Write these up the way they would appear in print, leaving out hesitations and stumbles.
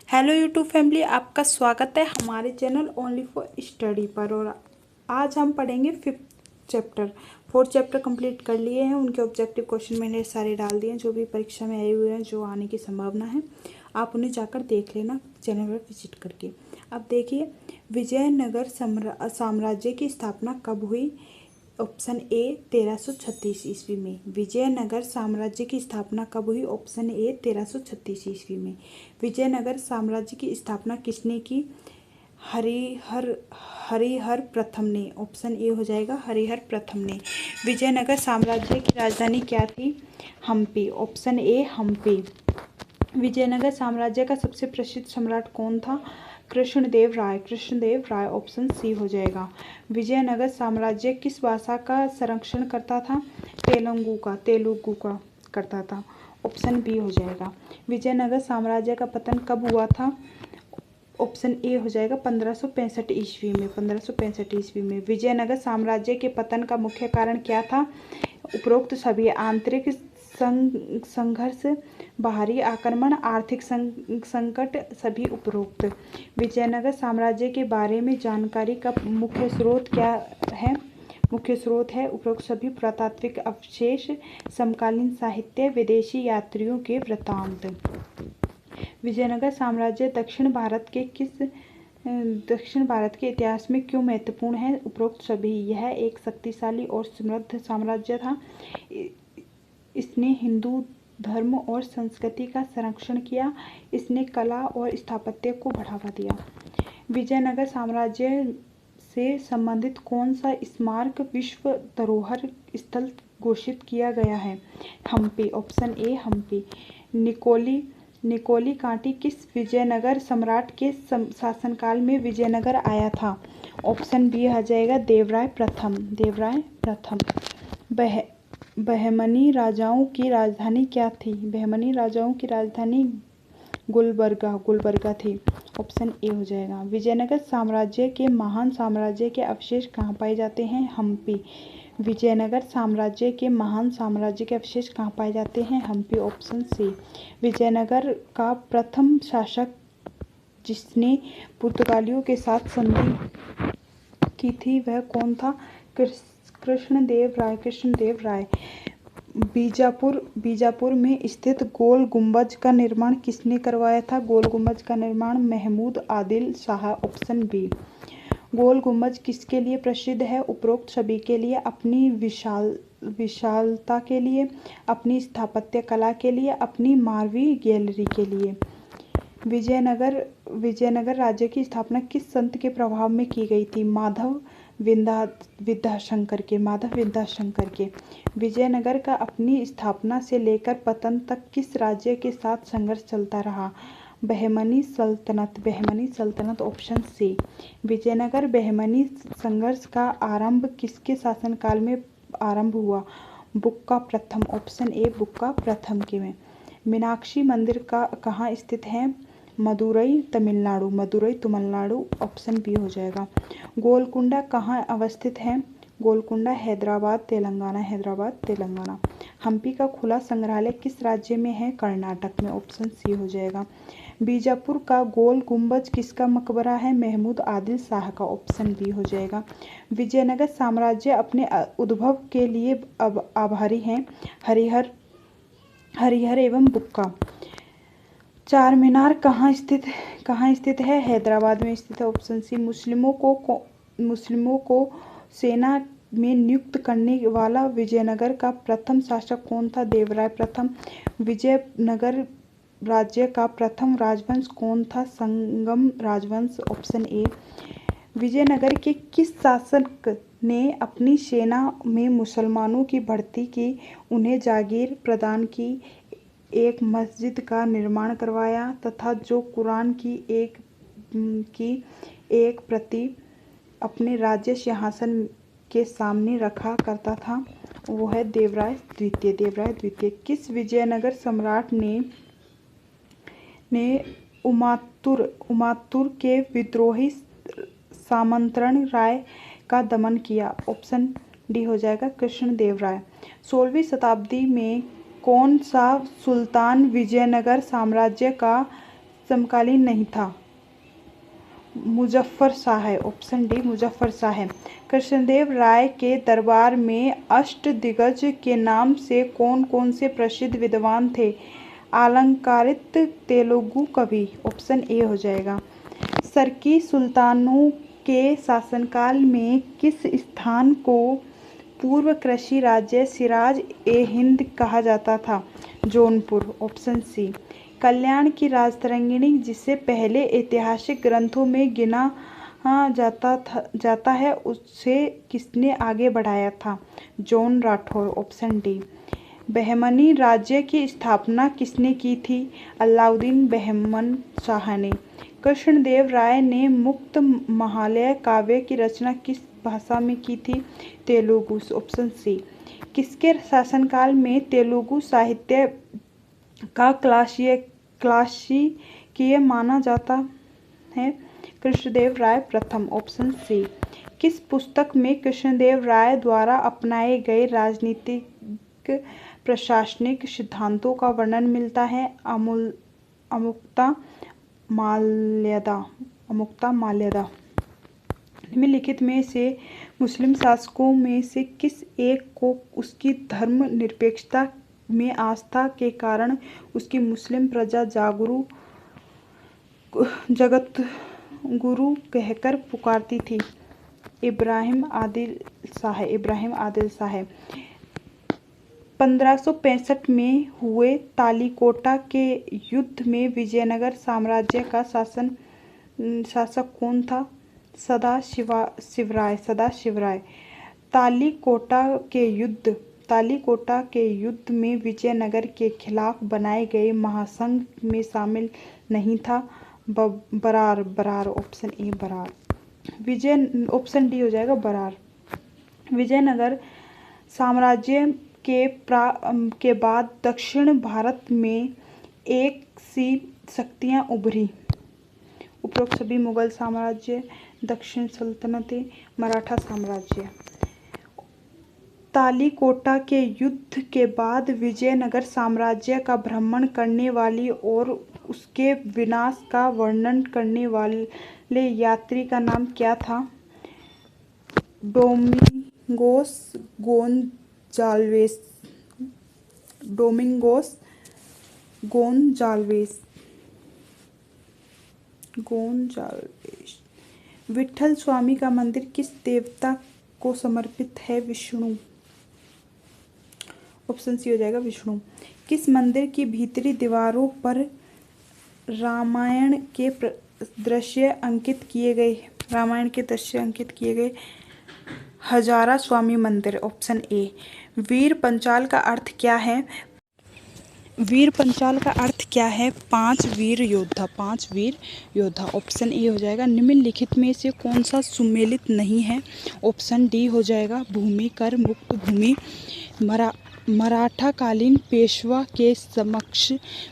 Hello YouTube family, आपका स्वागत है हमारे चैनल ओनली फॉर स्टडी पर। और आज हम पढ़ेंगे 5th chapter. 4th chapter complete कर लिए हैं। उनके ऑब्जेक्टिव क्वेश्चन मैंने सारे डाल दिए हैं जो भी परीक्षा में आए हुए हैं, जो आने की संभावना है। आप उन्हें जाकर देख लेना चैनल पर विजिट करके। अब देखिए, विजयनगर साम्राज्य की स्थापना कब हुई? ऑप्शन ए 1336 ईस्वी में। विजयनगर साम्राज्य की स्थापना कब हुई? ऑप्शन ए 1336 ईस्वी में। विजयनगर साम्राज्य की स्थापना किसने की? हरिहर प्रथम ने। ऑप्शन ए हो जाएगा हरिहर प्रथम ने। विजयनगर साम्राज्य की राजधानी क्या थी? हम्पी। Option A Hampi. विजयनगर साम्राज्य का सबसे प्रसिद्ध सम्राट कौन था? कृष्णदेव राय। कृष्णदेव राय। ऑप्शन सी हो जाएगा। विजयनगर साम्राज्य किस भाषा का संरक्षण करता था? तेलुगु का करता था। ऑप्शन बी हो जाएगा। विजयनगर साम्राज्य का पतन कब हुआ था? ऑप्शन ए हो जाएगा 1565 ईस्वी में। 1565 ईस्वी में। विजयनगर साम्राज्य के पतन का मुख्य कारण क्या था? उपरोक्त सभी। आंतरिक संघर्ष, बाहरी आक्रमण, आर्थिक संकट, सभी उपरोक्त। विजयनगर साम्राज्य के बारे में जानकारी का मुख्य स्रोत क्या है? मुख्य स्रोत है उपरोक्त सभी। पुरातात्विक अवशेष, समकालीन साहित्य, विदेशी यात्रियों के वृत्तांत। विजयनगर साम्राज्य दक्षिण भारत के इतिहास में क्यों महत्वपूर्ण है? उपरोक्त सभी। यह एक शक्तिशाली और समृद्ध साम्राज्य था। इसने हिंदू धर्म और संस्कृति का संरक्षण किया। इसने कला और स्थापत्य को बढ़ावा दिया। विजयनगर साम्राज्य से संबंधित कौन सा स्मारक विश्व धरोहर स्थल घोषित किया गया है? Hampi. Option A Hampi. Nicolo Conti किस विजयनगर सम्राट के शासनकाल में विजयनगर आया था? ऑप्शन बी आ जाएगा देवराय प्रथम। देवराय प्रथम। बहमनी राजाओं की राजधानी क्या थी? बहमनी राजाओं की राजधानी गुलबर्गा थी। ऑप्शन ए हो जाएगा। विजयनगर साम्राज्य के महान साम्राज्य के अवशेष कहाँ पाए जाते हैं? हम्पी। विजयनगर साम्राज्य के महान साम्राज्य के अवशेष कहाँ पाए जाते हैं? हम्पी। Option C. विजयनगर का प्रथम शासक जिसने पुर्तगालियों के साथ संधि की थी वह कौन था? कृष्णदेव राय। कृष्णदेव राय। बीजापुर में स्थित गोल गुंबज का निर्माण किसने करवाया था? गोल गुंबज का निर्माण महमूद आदिल शाह। Option B. गोल गुंबज किसके लिए प्रसिद्ध है? उपरोक्त सभी के लिए। अपनी विशालता के लिए, अपनी स्थापत्य कला के लिए, अपनी मार्वी गैलरी के लिए। विजयनगर राज्य की स्थापना किस संत के प्रभाव में की गई थी? माधव विद्याशंकर के। विजयनगर का अपनी स्थापना से लेकर पतन तक किस राज्य के साथ संघर्ष चलता रहा? बहमनी सल्तनत। Option C. विजयनगर बहमनी संघर्ष का आरंभ किसके शासनकाल में आरंभ हुआ? बुक्का प्रथम। ऑप्शन ए बुक्का प्रथम के में। मीनाक्षी मंदिर का कहाँ स्थित है? मदुरई तमिलनाडु। ऑप्शन बी हो जाएगा। गोलकुंडा कहाँ अवस्थित है? गोलकुंडा हैदराबाद तेलंगाना। हम्पी का खुला संग्रहालय किस राज्य में है? कर्नाटक में। ऑप्शन सी हो जाएगा। बीजापुर का गोल गुंबज किसका मकबरा है? महमूद आदिल शाह का। ऑप्शन बी हो जाएगा। विजयनगर साम्राज्य अपने उद्भव के लिए आभारी है हरिहर एवं बुक्का। चार मीनार कहाँ स्थित है? हैदराबाद में स्थित है। Option C. मुस्लिमों को सेना में नियुक्त करने वाला विजयनगर का प्रथम शासक कौन था? देवराय प्रथम। विजयनगर राज्य का प्रथम राजवंश कौन था? संगम राजवंश। Option A. विजयनगर के किस शासक ने अपनी सेना में मुसलमानों की भर्ती की, उन्हें जागीर प्रदान की, एक मस्जिद का निर्माण करवाया तथा जो कुरान की एक प्रति अपने राज्य सिंहासन के सामने रखा करता था? वो है देवराय द्वितीय। किस विजयनगर सम्राट ने उमातुर के विद्रोही सामंतरण राय का दमन किया? ऑप्शन डी हो जाएगा कृष्णदेव राय। 16वीं शताब्दी में कौन सा सुल्तान विजयनगर साम्राज्य का समकालीन नहीं था? मुजफ्फर शाह है, ऑप्शन डी मुजफ्फर शाह है। कृष्णदेव राय के दरबार में अष्टदिग्गज के नाम से कौन कौन से प्रसिद्ध विद्वान थे? अलंकारित तेलुगु कवि, ऑप्शन ए हो जाएगा। सरकी सुल्तानों के शासनकाल में किस स्थान को पूर्व कृषि राज्य सिराज ए हिंद कहा जाता था? Jaunpur, option C. कल्याण की राजतरंगिणी जिसे पहले ऐतिहासिक ग्रंथों में गिना जाता है उसे किसने आगे बढ़ाया था? John Rathore, option D. Bahmani राज्य की स्थापना किसने की थी? अलाउद्दीन बहमन शाह ने। कृष्णदेव राय ने मुक्त महालय काव्य की रचना किस भाषा में की थी? Telugu, option C. किसके शासनकाल में तेलुगु साहित्य का क्लासिकीय माना जाता है? कृष्णदेव राय प्रथम, ऑप्शन सी। किस पुस्तक में कृष्णदेव राय द्वारा अपनाए गए राजनीतिक प्रशासनिक सिद्धांतों का वर्णन मिलता है? अमुक्ता माल्यदा। निम्नलिखित में से मुस्लिम शासकों में से किस एक को उसकी धर्मनिरपेक्षता में आस्था के कारण उसकी मुस्लिम प्रजा जगत गुरु कहकर पुकारती थी? इब्राहिम आदिल शाह। 1565 में हुए तालीकोटा के युद्ध में विजयनगर साम्राज्य का शासक कौन था? सदाशिवराय। तालीकोटा के युद्ध में विजयनगर के खिलाफ बनाए गए महासंघ में शामिल नहीं था? Berar, option A Berar. Option D हो जाएगा बरार। विजयनगर साम्राज्य के बाद दक्षिण भारत में एक सी शक्तियां उभरी। उपरोक्त सभी मुगल साम्राज्य, दक्षिण सल्तनतें, मराठा साम्राज्य। तालीकोटा के युद्ध के बाद विजयनगर साम्राज्य का भ्रमण करने वाली और उसके विनाश का वर्णन करने वाले यात्री का नाम क्या था? डोमिंगोस गोंजाल्वेस। विठल स्वामी का मंदिर किस देवता को समर्पित है? विष्णु, ऑप्शन सी हो जाएगा विष्णु। किस मंदिर की भीतरी दीवारों पर रामायण के दृश्य अंकित किए गए? हजारा स्वामी मंदिर, ऑप्शन ए। वीर पंचाल का अर्थ क्या है? पांच वीर योद्धा, ऑप्शन ए हो जाएगा। निम्नलिखित में से कौन सा सुमेलित नहीं है? ऑप्शन डी हो जाएगा भूमि कर मुक्त भूमि। मराठाकालीन पेशवा के समक्ष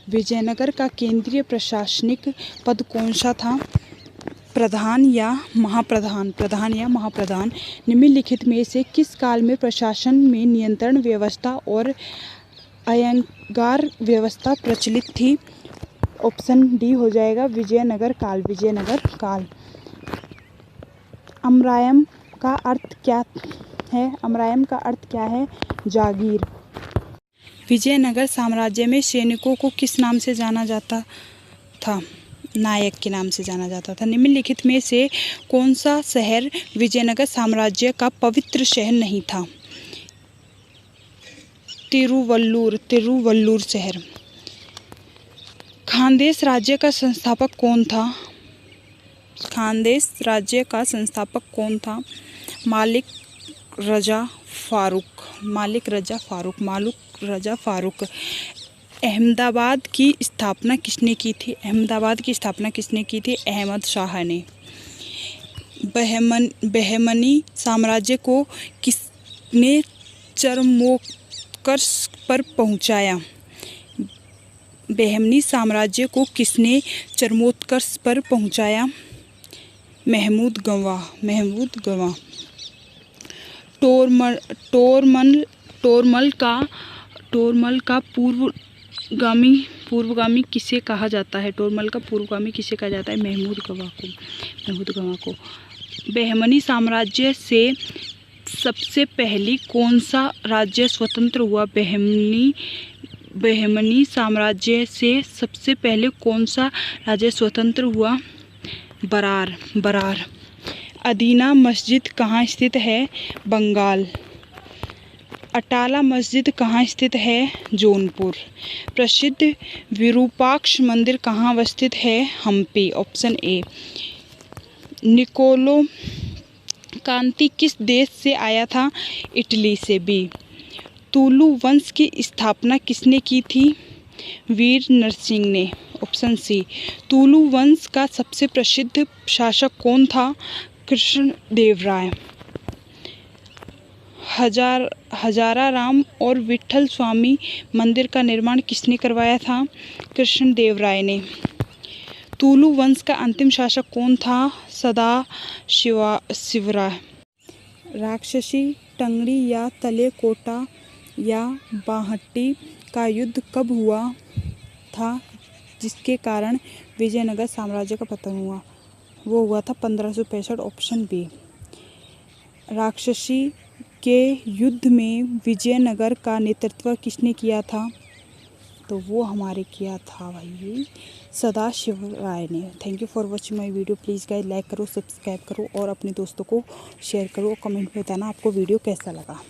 विजयनगर का केंद्रीय प्रशासनिक पद कौन सा था? प्रधान या महाप्रधान। निम्नलिखित में से किस काल में प्रशासन में नियंत्रण व्यवस्था और अयंगार व्यवस्था प्रचलित थी? ऑप्शन डी हो जाएगा विजयनगर काल। अमरायम का अर्थ क्या है? जागीर। विजयनगर साम्राज्य में सैनिकों को किस नाम से जाना जाता था? नायक के नाम से जाना जाता था। निम्नलिखित में से कौन सा शहर विजयनगर साम्राज्य का पवित्र शहर नहीं था? तिरुवल्लुर शहर। खानदेश राज्य का संस्थापक कौन था? मालिक रजा फारूक। अहमदाबाद की स्थापना किसने की थी? अहमद शाह ने। बहमनी साम्राज्य को किसने चरमोत्कर्ष पर पहुंचाया? महमूद गंवा। टोरमल का पूर्व पूर्वगामी किसे कहा जाता है? तोरमल का पूर्वगामी किसे कहा जाता है? महमूद गवा को। बहमनी साम्राज्य से सबसे पहली कौन सा राज्य स्वतंत्र हुआ? बहमनी साम्राज्य से सबसे पहले कौन सा राज्य स्वतंत्र हुआ? बरार। अदीना मस्जिद कहाँ स्थित है? बंगाल। अटाला मस्जिद कहाँ स्थित है? जौनपुर। प्रसिद्ध विरूपाक्ष मंदिर कहाँ अवस्थित है? Hampi, option A. Niccolo Conti किस देश से आया था? इटली से, बी। तुलु वंश की स्थापना किसने की थी? वीर नरसिंह ने, ऑप्शन सी। तुलु वंश का सबसे प्रसिद्ध शासक कौन था? कृष्णदेवराय। हजाराराम और विठल स्वामी मंदिर का निर्माण किसने करवाया था? कृष्णदेवराय ने। तुलु वंश का अंतिम शासक कौन था? सदाशिवराय। राक्षसी टंगड़ी या तलेकोटा या बाहट्टी का युद्ध कब हुआ था जिसके कारण विजयनगर साम्राज्य का पतन हुआ? वो हुआ था 1565, ऑप्शन बी। राक्षसी के युद्ध में विजयनगर का नेतृत्व किसने किया था? तो वो हमारे किया था भाई सदाशिवराय ने। Thank you for watching my video. Please guys like करो, सब्सक्राइब करो और अपने दोस्तों को शेयर करो और कमेंट में बताना आपको वीडियो कैसा लगा।